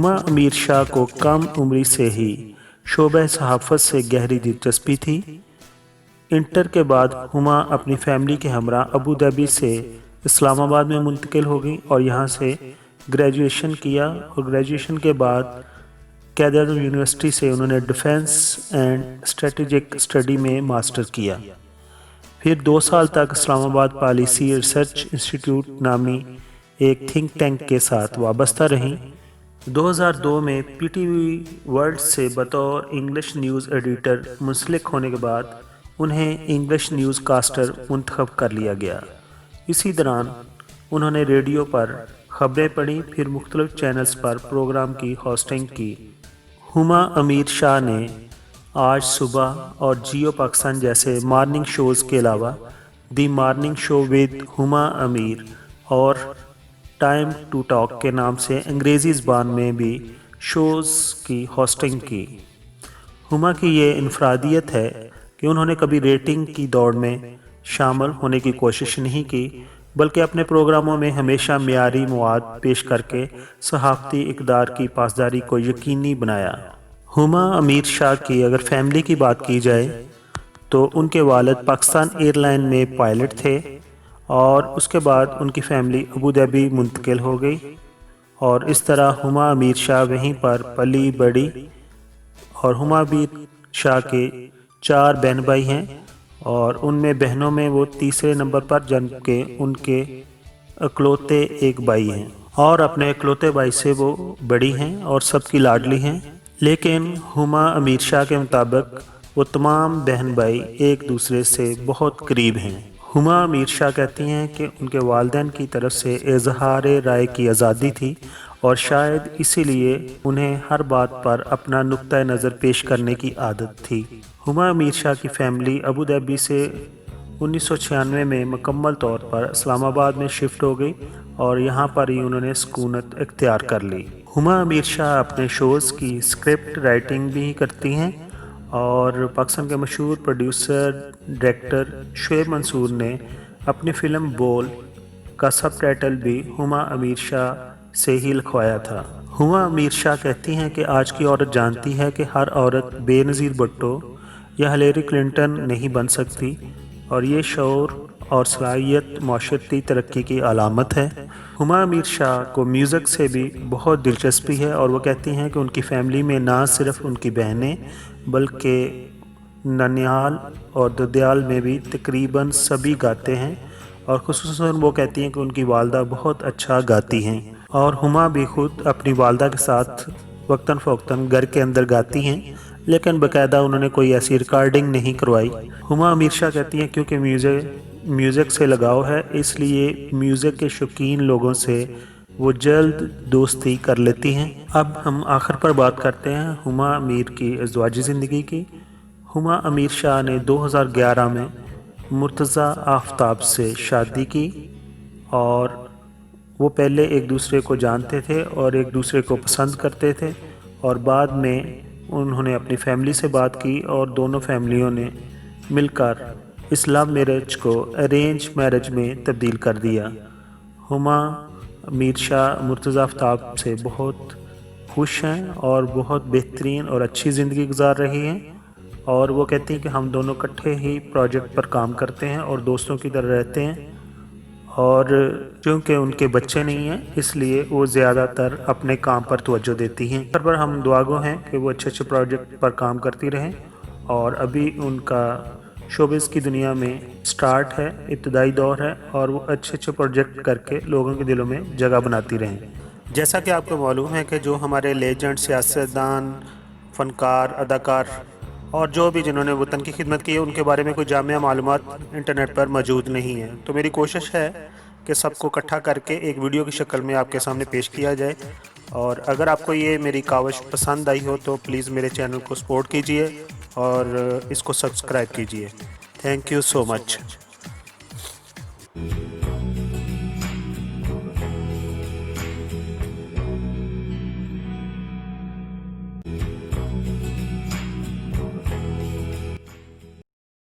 हुमा अमीर शाह को कम उम्री से ही शोबह सहाफ़त से गहरी दिलचस्पी थी। इंटर के बाद हुमा अपनी फैमिली के हमरा अबू धाबी से इस्लामाबाद में मुंतकिल हो गई और यहाँ से ग्रेजुएशन किया और ग्रेजुएशन के बाद कैदर यूनिवर्सिटी से उन्होंने डिफेंस एंड स्ट्रेटेजिक स्टडी में मास्टर किया। फिर 2 साल तक इस्लामाबाद पॉलिसी रिसर्च इंस्टीट्यूट नामी एक थिंक टैंक के साथ वाबस्ता रहीं। 2002 में पीटीवी वर्ल्ड से बतौर इंग्लिश न्यूज़ एडिटर मुंसलिक होने के बाद उन्हें इंग्लिश न्यूज़ कास्टर मुंतखब कर लिया गया। इसी दौरान उन्होंने रेडियो पर खबरें पढ़ी, फिर मुख्तलिफ चैनल्स पर प्रोग्राम की होस्टिंग की। हुमा अमीर शाह ने आज सुबह और जियो पाकिस्तान जैसे मॉर्निंग शोज़ के अलावा दी मॉर्निंग शो विद हुमा अमीर और टाइम टू टॉक के नाम से अंग्रेज़ी ज़बान में भी शोज़ की होस्टिंग की। हुमा की ये इनफरादियत है कि उन्होंने कभी रेटिंग की दौड़ में शामिल होने की कोशिश नहीं की, बल्कि अपने प्रोग्रामों में हमेशा मियारी मवाद पेश करके सहाफ़ती इक़दार की पासदारी को यकीनी बनाया। हुमा अमीर शाह की अगर फैमिली की बात की जाए तो उनके वालिद पाकिस्तान एयरलाइन में पायलट थे और उसके बाद उनकी फैमिली अबू धाबी मुंतकिल हो गई और इस तरह हुमा अमीर शाह वहीं पर पली बड़ी। और हुमा अमीर शाह के 4 बहन भाई हैं और उनमें बहनों में वो तीसरे नंबर पर, जबकि उनके इकलौते एक भाई हैं और अपने इकलौते भाई से वो बड़ी हैं और सबकी लाडली हैं। लेकिन हुमा अमीर शाह के मुताबिक वो तमाम बहन भाई एक दूसरे से बहुत करीब हैं। हुमा अमीर शाह कहती हैं कि उनके वालिदैन की तरफ से इजहार राय की आज़ादी थी और शायद इसीलिए उन्हें हर बात पर अपना नुक्ता नज़र पेश करने की आदत थी। हुमा अमीर शाह की फ़ैमिली अबू धाबी से 1996 में मुकम्मल तौर पर इस्लामाबाद में शिफ्ट हो गई और यहाँ पर ही उन्होंने सुकूनत इख्तियार कर ली। हुमा अमीर शाह अपने शोज़ की स्क्रिप्ट राइटिंग भी करती हैं और पाकिस्तान के मशहूर प्रोड्यूसर डायरेक्टर शुएब मंसूर ने अपनी फ़िल्म बोल का सबटाइटल भी हुमा अमीर शाह से ही लिखवाया था। हुमा अमीर शाह कहती हैं कि आज की औरत जानती है कि हर औरत बेनज़ीर भुट्टो या हिलेरी क्लिंटन नहीं बन सकती और ये शऊर और सलाहियत माशरती तरक्की की अलामत है। हुमा अमीर शाह को म्यूज़िक से भी बहुत दिलचस्पी है और वो कहती हैं कि उनकी फ़ैमिली में ना सिर्फ उनकी बहनें बल्कि ननिहाल और ददयाल में भी तकरीबन सभी गाते हैं और ख़ुसूसन वो कहती हैं कि उनकी वालदा बहुत अच्छा गाती हैं और हुमा भी ख़ुद अपनी वालदा के साथ वक्तन फ़वक्तन घर के अंदर गाती हैं, लेकिन बाकायदा उन्होंने कोई ऐसी रिकॉर्डिंग नहीं करवाई। हुमा अमीर शाह कहती हैं क्योंकि म्यूज़िक से लगाव है, इसलिए म्यूज़िक के शौकीन लोगों से वो जल्द दोस्ती कर लेती हैं। अब हम आखिर पर बात करते हैं हुमा अमीर की अज़वाजी ज़िंदगी की। हुमा अमीर शाह ने 2011 में मुर्तज़ा आफ्ताब से शादी की और वो पहले एक दूसरे को जानते थे और एक दूसरे को पसंद करते थे और बाद में उन्होंने अपनी फैमिली से बात की और दोनों फैमिलियों ने मिलकर इस्लाम मैरिज को अरेंज मैरिज में तब्दील कर दिया। हुमा अमीर शाह मुर्तज़ा आफ्ताब से बहुत खुश हैं और बहुत बेहतरीन और अच्छी ज़िंदगी गुजार रही हैं और वो कहती हैं कि हम दोनों इकट्ठे ही प्रोजेक्ट पर काम करते हैं और दोस्तों की तरह रहते हैं और क्योंकि उनके बच्चे नहीं हैं इसलिए वो ज़्यादातर अपने काम पर तवज्जो देती हैं। पर हम दुआगो हैं कि वो अच्छे अच्छे प्रोजेक्ट पर काम करती रहें और अभी उनका शोबिज़ की दुनिया में स्टार्ट है, इब्तदाई दौर है और वो अच्छे अच्छे प्रोजेक्ट करके लोगों के दिलों में जगह बनाती रहें। जैसा कि आपको मालूम है कि जो हमारे लेजेंड सियासतदान, फ़नकार, अदाकार और जो भी जिन्होंने वतन की खिदमत की है उनके बारे में कोई जामिया मालूमात इंटरनेट पर मौजूद नहीं है, तो मेरी कोशिश है कि सबको इकट्ठा करके एक वीडियो की शक्ल में आपके सामने पेश किया जाए। और अगर आपको ये मेरी काविश पसंद आई हो तो प्लीज़ मेरे चैनल को सपोर्ट कीजिए और इसको सब्सक्राइब कीजिए। Thank you so much.